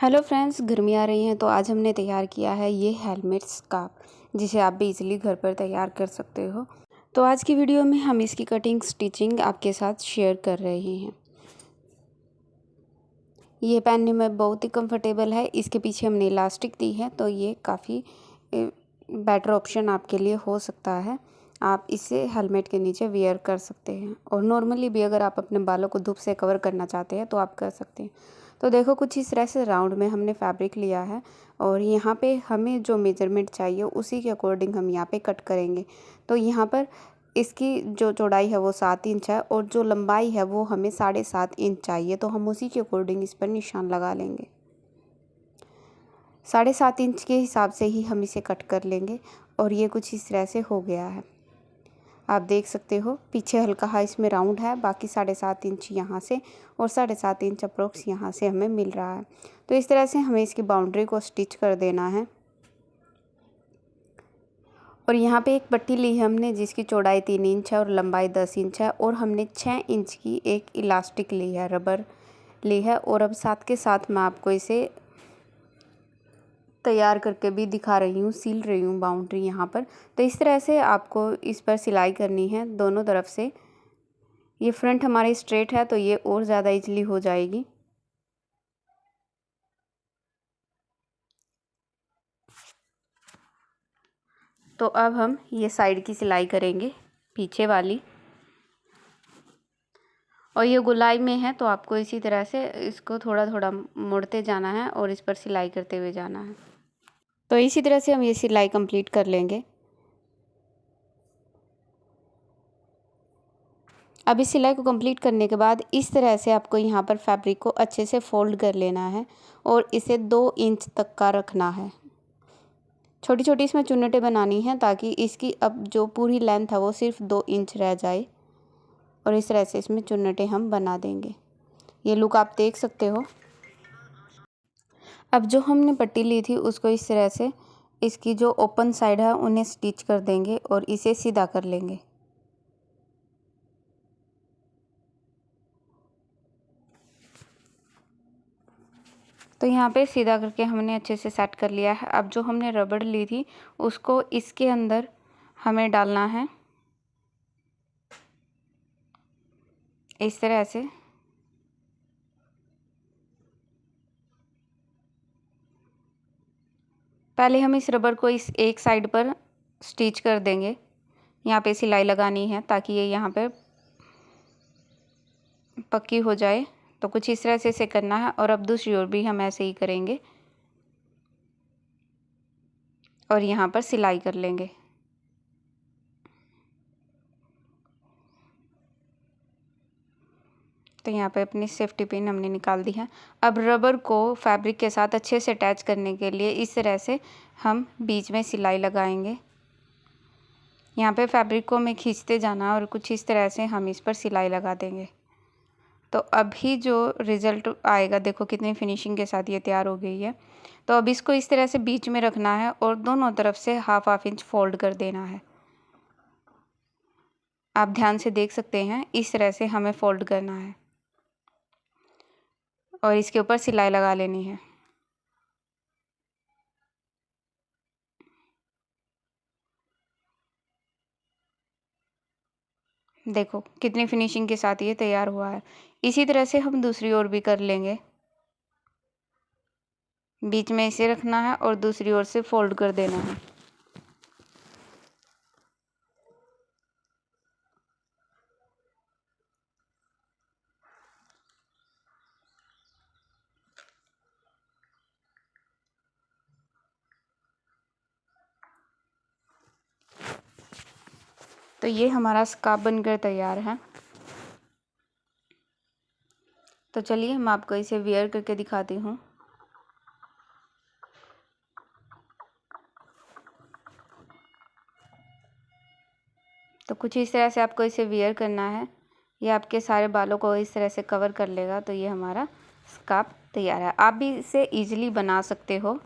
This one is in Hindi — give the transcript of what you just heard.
हेलो फ्रेंड्स, गर्मी आ रही हैं तो आज हमने तैयार किया है ये हेलमेट स्कार्फ, जिसे आप भी इजीली घर पर तैयार कर सकते हो। तो आज की वीडियो में हम इसकी कटिंग स्टिचिंग आपके साथ शेयर कर रहे हैं। ये पहनने में बहुत ही कंफर्टेबल है। इसके पीछे हमने इलास्टिक दी है, तो ये काफ़ी बेटर ऑप्शन आपके लिए हो सकता है। आप इसे हेलमेट के नीचे वियर कर सकते हैं, और नॉर्मली भी अगर आप अपने बालों को धूप से कवर करना चाहते हैं तो आप कर सकते हैं। तो देखो, कुछ इस तरह से राउंड में हमने फैब्रिक लिया है, और यहाँ पे हमें जो मेजरमेंट चाहिए उसी के अकॉर्डिंग हम यहाँ पे कट करेंगे। तो यहाँ पर इसकी जो चौड़ाई है वो 7 इंच है, और जो लंबाई है वो हमें 7.5 इंच चाहिए। तो हम उसी के अकॉर्डिंग इस पर निशान लगा लेंगे। 7.5 इंच के हिसाब से ही हम इसे कट कर लेंगे, और ये कुछ इस तरह से हो गया है। आप देख सकते हो, पीछे हल्का हा इसमें राउंड है, बाकी 7.5 इंच यहाँ से और 7.5 इंच अप्रोक्स यहाँ से हमें मिल रहा है। तो इस तरह से हमें इसकी बाउंड्री को स्टिच कर देना है। और यहाँ पे एक पट्टी ली है हमने, जिसकी चौड़ाई 3 इंच है और लंबाई 10 इंच है, और हमने 6 इंच की एक इलास्टिक ली है, रबर ली है। और अब साथ के साथ मैं आपको इसे तैयार करके भी दिखा रही हूँ, सील रही हूँ बाउंड्री यहाँ पर। तो इस तरह से आपको इस पर सिलाई करनी है दोनों तरफ से। ये फ्रंट हमारी स्ट्रेट है तो ये और ज़्यादा इजली हो जाएगी। तो अब हम ये साइड की सिलाई करेंगे, पीछे वाली। और ये गोलाई में है, तो आपको इसी तरह से इसको थोड़ा थोड़ा मोड़ते जाना है और इस पर सिलाई करते हुए जाना है। तो इसी तरह से हम ये सिलाई कंप्लीट कर लेंगे। अब इस सिलाई को कंप्लीट करने के बाद इस तरह से आपको यहाँ पर फैब्रिक को अच्छे से फोल्ड कर लेना है, और इसे 2 इंच तक का रखना है। छोटी छोटी इसमें चुन्नटें बनानी हैं, ताकि इसकी अब जो पूरी लेंथ है वो सिर्फ 2 इंच रह जाए। और इस तरह से इसमें चुन्नटें हम बना देंगे। ये लुक आप देख सकते हो। अब जो हमने पट्टी ली थी उसको इस तरह से इसकी जो ओपन साइड है उन्हें स्टिच कर देंगे और इसे सीधा कर लेंगे। तो यहाँ पे सीधा करके हमने अच्छे से सेट कर लिया है। अब जो हमने रबड़ ली थी उसको इसके अंदर हमें डालना है, इस तरह से। पहले हम इस रबर को इस एक साइड पर स्टिच कर देंगे। यहाँ पे सिलाई लगानी है ताकि ये यहाँ पे पक्की हो जाए। तो कुछ इस तरह से इसे करना है, और अब दूसरी ओर भी हम ऐसे ही करेंगे और यहाँ पर सिलाई कर लेंगे। तो यहाँ पे अपनी सेफ्टी पिन हमने निकाल दी है। अब रबर को फैब्रिक के साथ अच्छे से अटैच करने के लिए इस तरह से हम बीच में सिलाई लगाएंगे। यहाँ पे फैब्रिक को हमें खींचते जाना, और कुछ इस तरह से हम इस पर सिलाई लगा देंगे। तो अभी जो रिज़ल्ट आएगा, देखो कितनी फिनिशिंग के साथ ये तैयार हो गई है। तो अब इसको इस तरह से बीच में रखना है और दोनों तरफ से हाफ इंच फोल्ड कर देना है। आप ध्यान से देख सकते हैं, इस तरह से हमें फोल्ड करना है और इसके ऊपर सिलाई लगा लेनी है। देखो कितनी फिनिशिंग के साथ ये तैयार हुआ है। इसी तरह से हम दूसरी ओर भी कर लेंगे। बीच में इसे रखना है और दूसरी ओर से फोल्ड कर देना है। तो ये हमारा स्कार्फ बनकर तैयार है। तो चलिए हम आपको इसे वेयर करके दिखाती हूँ। तो कुछ इस तरह से आपको इसे वेयर करना है। ये आपके सारे बालों को इस तरह से कवर कर लेगा। तो ये हमारा स्कार्फ तैयार है। आप भी इसे इजीली बना सकते हो।